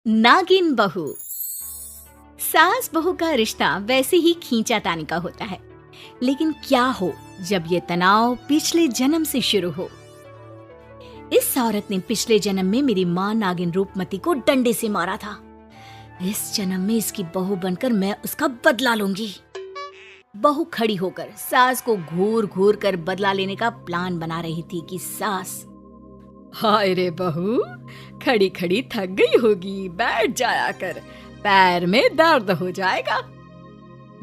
नागिन बहू। सास बहू का रिश्ता वैसे ही खींचातानी का होता है, लेकिन क्या हो जब ये तनाव पिछले जन्म से शुरू हो। इस औरत ने पिछले जन्म में मेरी माँ नागिन रूपमती को डंडे से मारा था। इस जन्म में इसकी बहू बनकर मैं उसका बदला लूंगी। बहू खड़ी होकर सास को घूर घूर कर बदला लेने का प्लान बना रही थी कि सास, हाय रे बहू, खड़ी खड़ी थक गई होगी, बैठ जाया कर, पैर में दर्द हो जाएगा।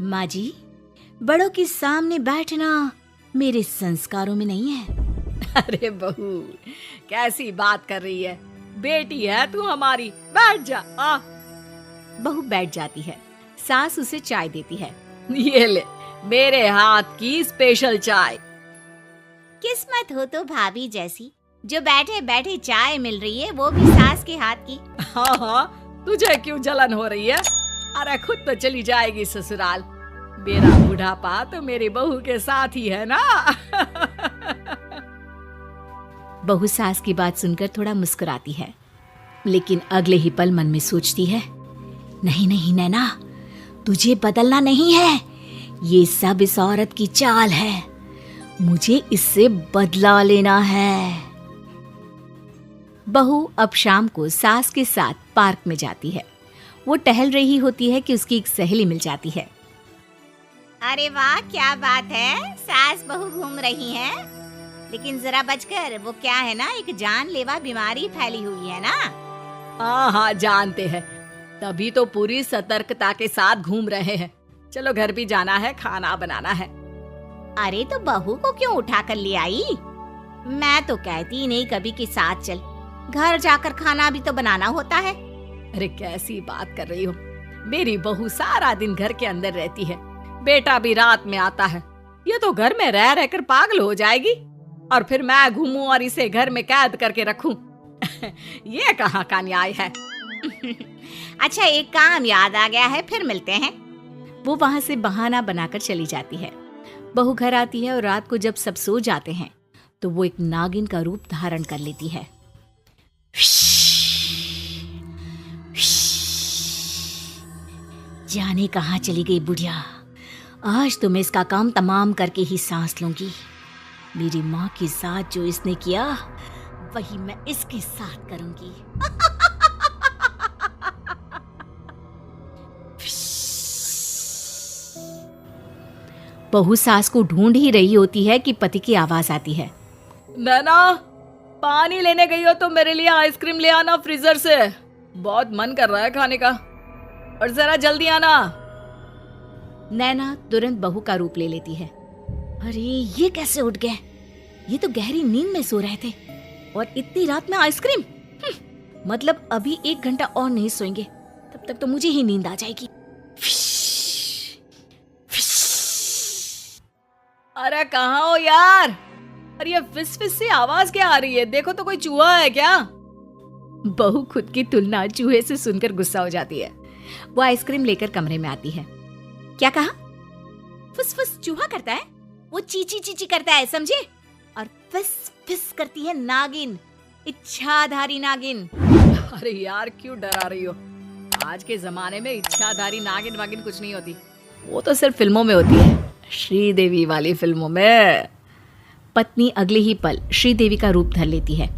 माँ जी, बड़ों के सामने बैठना मेरे संस्कारों में नहीं है। अरे बहू, कैसी बात कर रही है, बेटी है तू हमारी, बैठ जा। बहू बैठ जाती है। सास उसे चाय देती है। ये ले, मेरे हाथ की स्पेशल चाय। किस्मत हो तो भाभी जैसी, जो बैठे बैठे चाय मिल रही है, वो भी सास के हाथ की। हाँ, तुझे क्यों जलन हो रही है? अरे खुद तो चली जाएगी ससुराल। मेरा बुढ़ापा तो मेरी बहू के साथ ही है ना। बहू सास की बात सुनकर थोड़ा मुस्कुराती है, लेकिन अगले ही पल मन में सोचती है, नहीं नहीं नैना, तुझे बदलना नहीं है, ये सब इस औरत की चाल है, मुझे इससे बदला लेना है। बहू अब शाम को सास के साथ पार्क में जाती है। वो टहल रही होती है कि उसकी एक सहेली मिल जाती है। अरे वाह, क्या बात है, सास बहू घूम रही हैं। लेकिन जरा बचकर, वो क्या है ना, एक जानलेवा बीमारी फैली हुई है ना। हाँ, जानते हैं, तभी तो पूरी सतर्कता के साथ घूम रहे हैं। चलो घर भी जाना है, खाना बनाना है। अरे तो बहू को क्यों उठा कर ले आई? मैं तो कहती नहीं कभी के साथ चल, घर जाकर खाना भी तो बनाना होता है। अरे कैसी बात कर रही हो, मेरी बहू सारा दिन घर के अंदर रहती है, बेटा भी रात में आता है। ये तो घर में रह रहकर पागल हो जाएगी, और फिर मैं घूमूं और इसे घर में कैद करके रखूं। ये कहाँ का न्याय है। अच्छा, एक काम याद आ गया है, फिर मिलते हैं। वो वहाँ से बहाना बनाकर चली जाती है। बहू घर आती है और रात को जब सब सो जाते हैं तो वो एक नागिन का रूप धारण कर लेती है। जाने कहाँ चली गई बुढ़िया, आज तो मैं इसका काम तमाम करके ही सांस लूंगी। मेरी माँ के साथ जो इसने किया, वही मैं इसके साथ करूंगी। बहू सास को ढूंढ ही रही होती है कि पति की आवाज आती है। नैना, पानी लेने गई हो तो मेरे लिए आइसक्रीम ले आना फ्रीजर से, बहुत मन कर रहा है खाने का, और जरा जल्दी आना। नैना तुरंत बहू का रूप ले लेती है। अरे ये कैसे उठ गए, ये तो गहरी नींद में सो रहे थे, और इतनी रात में आइसक्रीम। मतलब अभी 1 घंटा और नहीं सोएंगे, तब तक तो मुझे ही नींद आ जाएगी। अरे कहाँ हो यार? अरे ये फिस फिस सी आवाज क्या आ रही है? देखो तो कोई चूहा है क्या? बहू खुद की तुलना चूहे से सुनकर गुस्सा हो जाती है। वो आइसक्रीम लेकर कमरे में आती है। क्या कहा? फुस फुस चूहा करता है? वो चीची चीची करता है, समझे? और फिस फिस करती है नागिन, इच्छाधारी नागिन। अरे यार, क्यों डरा रही हो? आज के जमाने में इच्छाधारी नागिन वागिन कुछ नहीं होती, वो तो सिर्फ फिल्मों में होती है, श्रीदेवी वाली फिल्मों में। पत्नी अगले ही पल श्रीदेवी का रूप धर लेती है।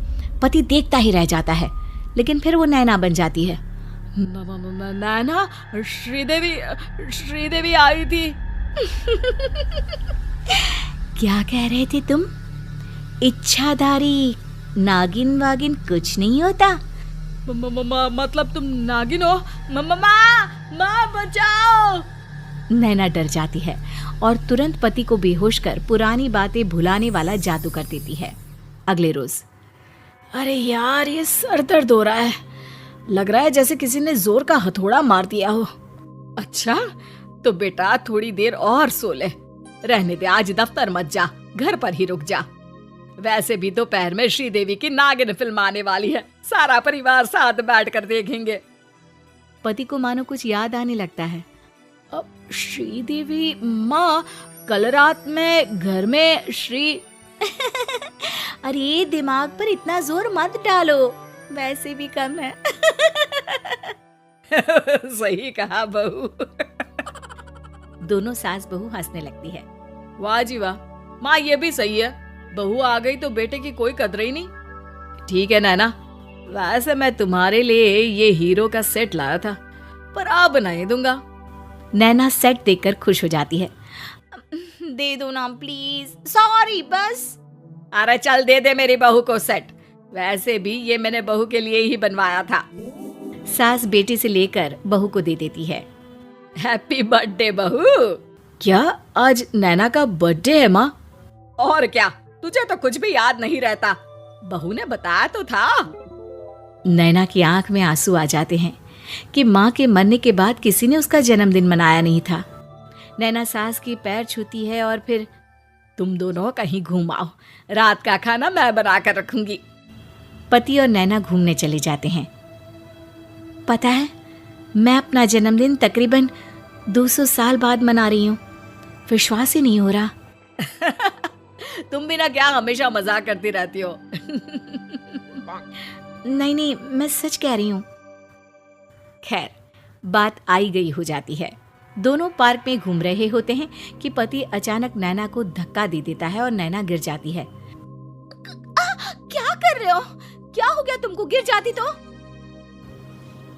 पति देखता ही रह जाता है, लेकिन फिर वो नैना बन जाती है। नैना, श्रीदेवी आई थी। क्या कह रहे थे तुम? इच्छाधारी नागिन वागिन कुछ नहीं होता। मतलब तुम नागिन हो? माँ बचाओ। नैना डर जाती है और तुरंत पति को बेहोश कर पुरानी बातें भुलाने वाला जादू कर देती है। अगले रोज, अरे यार, ये सर दर्द हो रहा है, लग रहा है जैसे किसी ने जोर का हथौड़ा मार दिया हो। अच्छा, तो बेटा थोड़ी देर और सो ले, रहने दे, आज दफ्तर मत जा, घर पर ही रुक जा। वैसे भी दोपहर में श्रीदेवी की नागिन फिल्म आने वाली है, सारा परिवार साथ बैठकर देखेंगे। पति को मानो कुछ याद आने लगता है। अब श्रीदेवी माँ, कल रात में घर में श्री अरे दिमाग पर इतना जोर मत डालो, वैसे भी कम है। सही कहा बहू। दोनों सास बहू हंसने लगती है। वाह जी वाह, माँ ये भी सही है, बहू आ गई तो बेटे की कोई कदर ही नहीं। ठीक है नैना, वैसे मैं तुम्हारे लिए ये हीरो का सेट लाया था, पर अब नहीं दूंगा। नैना सेट देखकर खुश हो जाती है। दे दो ना प्लीज, सॉरी बस। अरे चल दे दे मेरी बहू को सेट, वैसे भी ये मैंने बहू के लिए ही बनवाया था। सास बेटी से लेकर बहू को दे देती है। हैप्पी बर्थडे बहू। क्या आज नैना का बर्थडे है माँ? और क्या, तुझे तो कुछ भी याद नहीं रहता, बहू ने बताया तो था। नैना की आंख में आंसू आ जाते हैं कि माँ के मरने के बाद किसी ने उसका जन्मदिन मनाया नहीं था। नैना सास की पैर छूती है और फिर, तुम दोनों कहीं घूम आओ, रात का खाना मैं बना कर रखूंगी। पति और नैना घूमने चले जाते हैं। पता है, मैं अपना जन्मदिन तकरीबन 200 साल बाद मना रही हूँ। विश्वास ही नहीं हो रहा। तुम भी ना क्या हमेशा मजाक करती रहती हो। नहीं, मैं सच कह रही हूँ। खैर, बात आई गई हो जाती है। दोनों पार्क में घूम रहे होते हैं कि पति अचानक नैना को धक्का दे देता है और नैना गिर जाती है। क्या कर रहे हो? क्या हो गया तुमको, गिर जाती तो?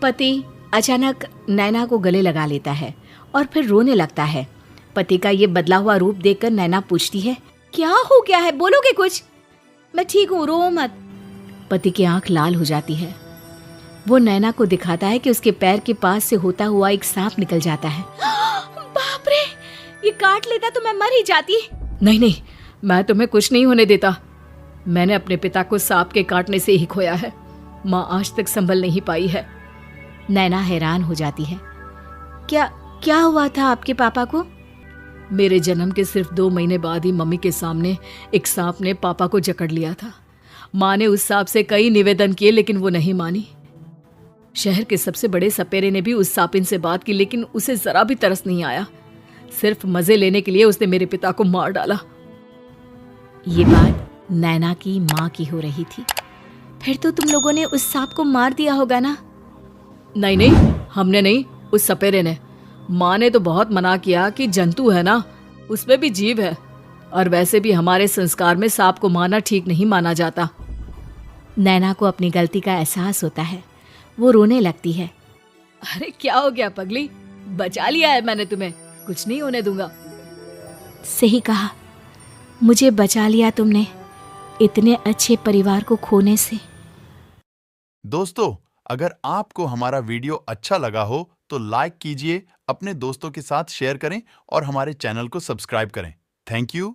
पति अचानक नैना को गले लगा लेता है और फिर रोने लगता है। पति का ये बदला हुआ रूप देखकर नैना पूछती है, क्या हो गया है, बोलोगे कुछ? मैं ठीक हूँ, रो मत। पति की आंख लाल हो जाती है। वो नैना को दिखाता है कि उसके पैर के पास से होता हुआ एक सांप निकल जाता है। बाप रे, ये काट लेता तो मैं मर ही जाती। नहीं, मैं तुम्हें कुछ नहीं होने देता। मैंने अपने पिता को सांप के काटने से ही खोया है। माँ आज तक संभल नहीं पाई है। नैना हैरान हो जाती है। क्या हुआ था आपके पापा को? मेरे जन्म के सिर्फ 2 महीने बाद ही मम्मी के सामने एक सांप ने पापा को जकड़ लिया था। माँ ने उस सांप से कई निवेदन किए लेकिन वो नहीं मानी। शहर के सबसे बड़े सपेरे ने भी उस सांपिन से बात की लेकिन उसे जरा भी तरस नहीं आया। सिर्फ मजे लेने के लिए उसने मेरे पिता को मार डाला। ये बात नैना की माँ की हो रही थी। फिर तो तुम लोगों ने उस सांप को मार दिया होगा ना? नहीं, हमने नहीं, उस सपेरे ने। माँ ने तो बहुत मना किया कि जंतु है ना, उसमें भी जीव है, और वैसे भी हमारे संस्कार में सांप को मारना ठीक नहीं माना जाता। नैना को अपनी गलती का एहसास होता है। वो रोने लगती है। अरे क्या हो गया पगली, बचा लिया है मैंने तुम्हें, कुछ नहीं होने दूंगा। सही कहा, मुझे बचा लिया तुमने इतने अच्छे परिवार को खोने से। दोस्तों, अगर आपको हमारा वीडियो अच्छा लगा हो तो लाइक कीजिए, अपने दोस्तों के साथ शेयर करें और हमारे चैनल को सब्सक्राइब करें। Thank you.